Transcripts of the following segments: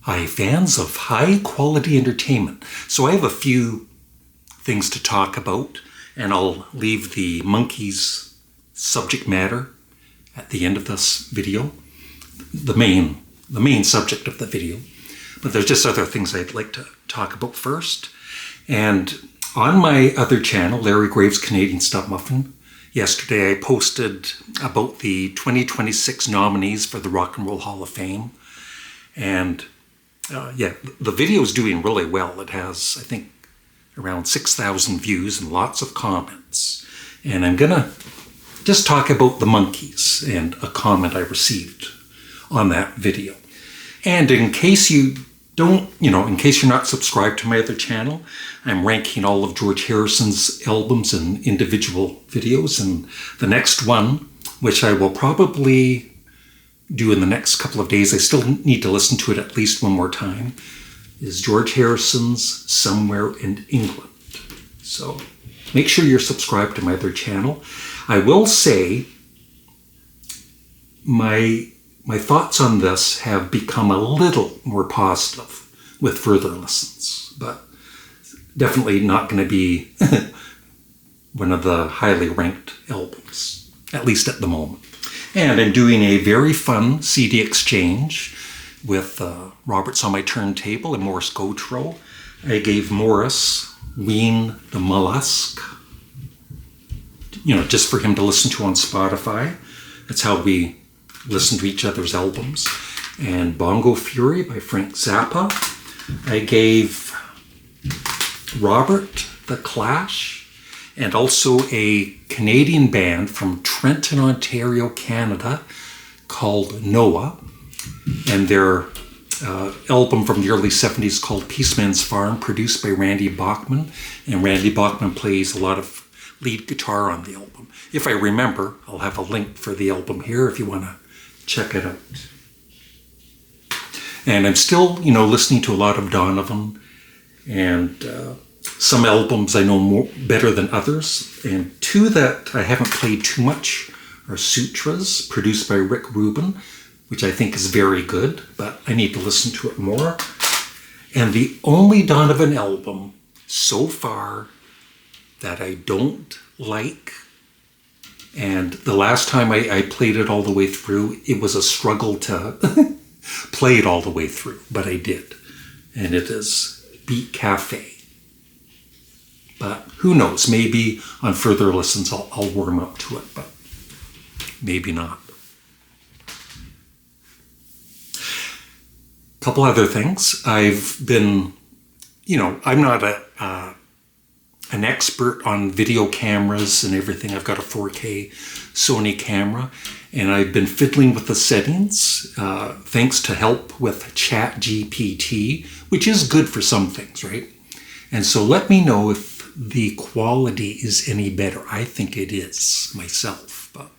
Hi, fans of high-quality entertainment. So I have a few things to talk about, and I'll leave the Monkees subject matter at the end of this video, the main subject of the video. But there's just other things I'd like to talk about first. And on my other channel, Larry Graves' Canadian Studmuffin, yesterday I posted about the 2026 nominees for the Rock and Roll Hall of Fame. And the video is doing really well. It has, I think, around 6,000 views and lots of comments. And I'm going to just talk about the Monkees and a comment I received on that video. And in case you don't, in case you're not subscribed to my other channel, I'm ranking all of George Harrison's albums in individual videos. And the next one, which I will probably do in the next couple of days, I still need to listen to it at least one more time, is George Harrison's Somewhere in England. So make sure you're subscribed to my other channel. I will say my thoughts on this have become a little more positive with further listens, but definitely not going to be one of the highly ranked albums, at least at the moment. And I'm doing a very fun CD exchange with Robert's on my turntable and Morris Gautreaux. I gave Morris Ween the Mollusk, just for him to listen to on Spotify. That's how we listen to each other's albums. And Bongo Fury by Frank Zappa. I gave Robert The Clash, and also a Canadian band from Trenton, Ontario, Canada, called Noah. And their album from the early 70s called Peaceman's Farm, produced by Randy Bachman. And Randy Bachman plays a lot of lead guitar on the album. If I remember, I'll have a link for the album here if you want to check it out. And I'm still, listening to a lot of Donovan, and some albums I know better than others, and two that I haven't played too much are Sutras, produced by Rick Rubin, which I think is very good, but I need to listen to it more. And the only Donovan album so far that I don't like, and the last time I played it all the way through, it was a struggle to play it all the way through, but I did. And it is Beat Cafe. But who knows, maybe on further listens I'll warm up to it, but maybe not. A couple other things. I've been, I'm not an expert on video cameras and everything. I've got a 4K Sony camera, and I've been fiddling with the settings thanks to help with ChatGPT, which is good for some things, right? And so let me know if the quality is any better. I think it is myself, but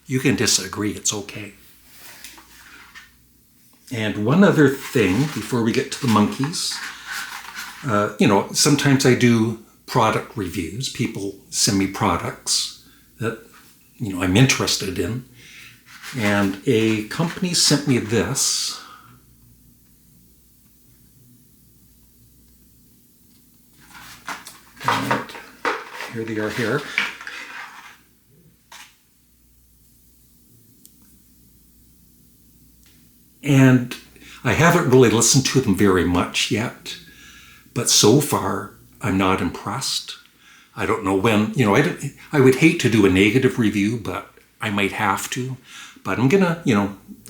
you can disagree. It's okay. And one other thing before we get to the Monkees, sometimes I do product reviews. People send me products that, I'm interested in. And a company sent me this. And here they are here. And I haven't really listened to them very much yet, but so far I'm not impressed. I don't know when, I would hate to do a negative review, but I might have to. But I'm gonna,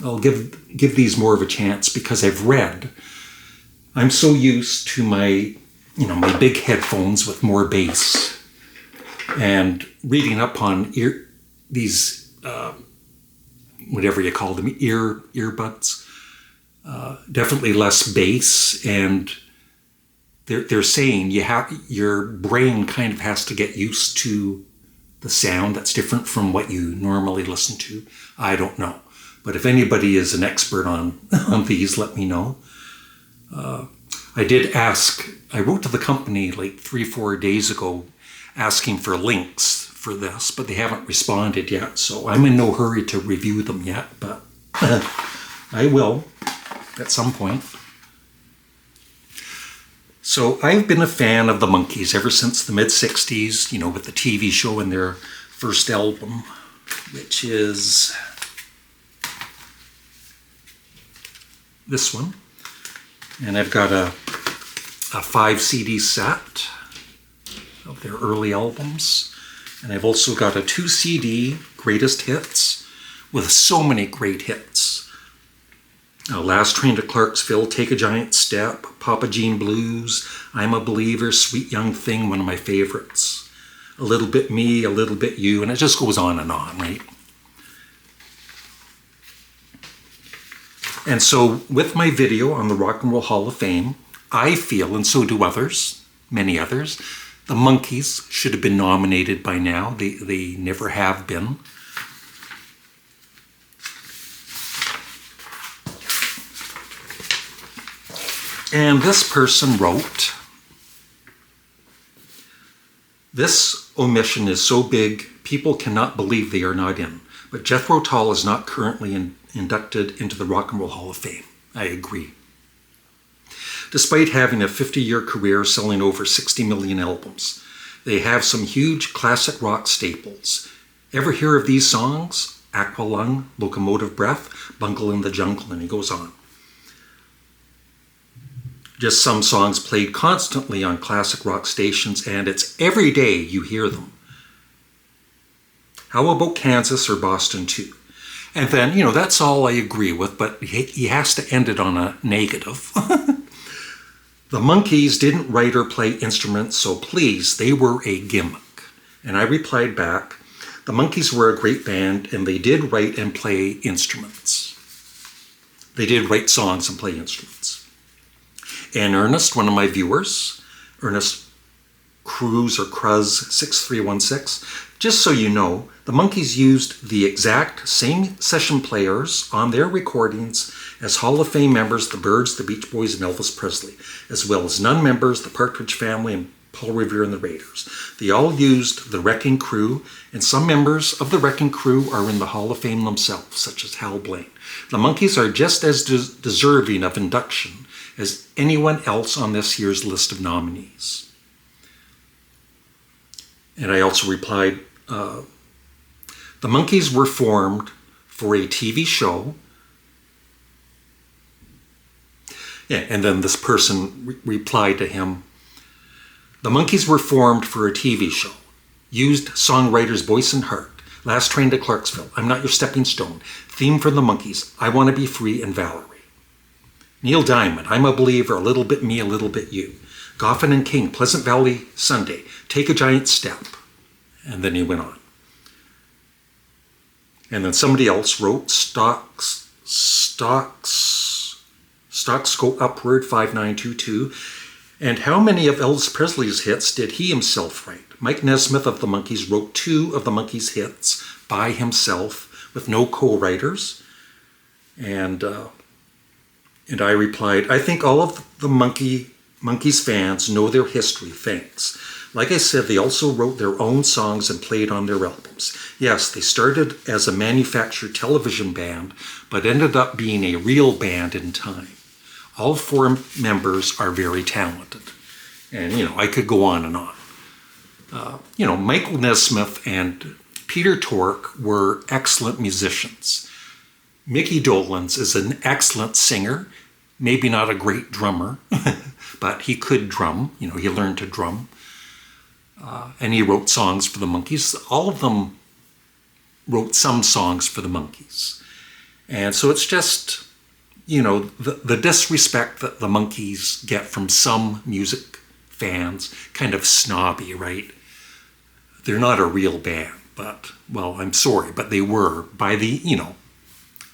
I'll give these more of a chance because I'm so used to my my big headphones with more bass, and reading up on these whatever you call them, earbuds, definitely less bass, and they're saying your brain kind of has to get used to the sound that's different from what you normally listen to. I don't know, but if anybody is an expert on these, let me know. I wrote to the company like 3-4 days ago asking for links for this, but they haven't responded yet, so I'm in no hurry to review them yet, but I will. at some point. So I've been a fan of the Monkees ever since the mid-60s, with the TV show and their first album, which is this one. And I've got a 5 CD set of their early albums. And I've also got a 2 CD greatest hits with so many great hits. Last Train to Clarksville, Take a Giant Step, Papa Jean Blues, I'm a Believer, Sweet Young Thing, one of my favorites. A Little Bit Me, A Little Bit You, and it just goes on, right? And so with my video on the Rock and Roll Hall of Fame, I feel, and so do others, many others, the Monkees should have been nominated by now. They never have been. And this person wrote, "This omission is so big, people cannot believe they are not in. But Jethro Tull is not currently inducted into the Rock and Roll Hall of Fame." I agree. Despite having a 50-year career selling over 60 million albums, they have some huge classic rock staples. Ever hear of these songs? Aqualung, Locomotive Breath, Bungle in the Jungle, and he goes on. Just some songs played constantly on classic rock stations, and it's every day you hear them. How about Kansas or Boston too? And then, that's all I agree with, but he has to end it on a negative. The Monkees didn't write or play instruments, so please, they were a gimmick. And I replied back, the Monkees were a great band, and they did write and play instruments. They did write songs and play instruments. And Ernest, one of my viewers, Ernest Cruz or Cruz 6316, just so you know, the Monkees used the exact same session players on their recordings as Hall of Fame members, the Byrds, the Beach Boys, and Elvis Presley, as well as non-members, the Partridge Family, and Paul Revere and the Raiders. They all used the Wrecking Crew, and some members of the Wrecking Crew are in the Hall of Fame themselves, such as Hal Blaine. The Monkees are just as deserving of induction as anyone else on this year's list of nominees. And I also replied, the Monkees were formed for a TV show. Yeah, and then this person replied to him, the Monkees were formed for a TV show. Used songwriters Boyce and Hart, Last Train to Clarksville, I'm Not Your Stepping Stone, theme from the Monkees, I Want to Be Free, and Valerie. Neil Diamond, I'm a Believer, A Little Bit Me, A Little Bit You. Goffin and King, Pleasant Valley Sunday, Take a Giant Step. And then he went on. And then somebody else wrote Stocks Go Upward 5922. And how many of Elvis Presley's hits did he himself write? Mike Nesmith of the Monkees wrote 2 of the Monkees hits by himself with no co-writers. And I replied, I think all of the Monkees fans know their history, thanks. Like I said, they also wrote their own songs and played on their albums. Yes, they started as a manufactured television band, but ended up being a real band in time. All 4 members are very talented. And, I could go on and on. Michael Nesmith and Peter Tork were excellent musicians. Mickey Dolenz is an excellent singer, maybe not a great drummer, but he could drum. He learned to drum. And he wrote songs for the Monkees. All of them wrote some songs for the Monkees. And so it's just, the disrespect that the Monkees get from some music fans, kind of snobby, right? They're not a real band, but, well, I'm sorry, but they were. By the,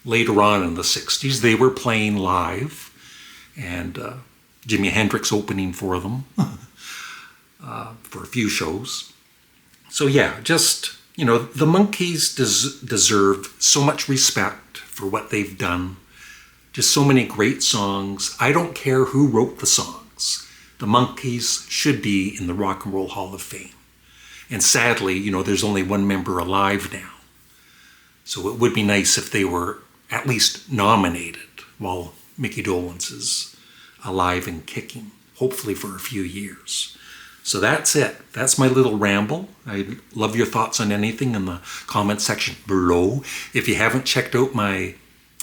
later on in the 60s, they were playing live, and Jimi Hendrix opening for them for a few shows. So yeah, just, the Monkees deserve so much respect for what they've done. Just so many great songs. I don't care who wrote the songs. The Monkees should be in the Rock and Roll Hall of Fame. And sadly, there's only one member alive now. So it would be nice if they were at least nominated while, Mickey Dolenz is alive and kicking, hopefully for a few years. So that's it. That's my little ramble. I love your thoughts on anything in the comment section below. If you haven't checked out my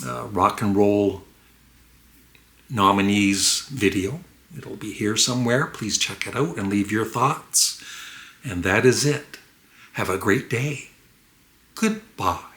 rock and roll nominees video, it'll be here somewhere. Please check it out and leave your thoughts. And that is it. Have a great day. Goodbye.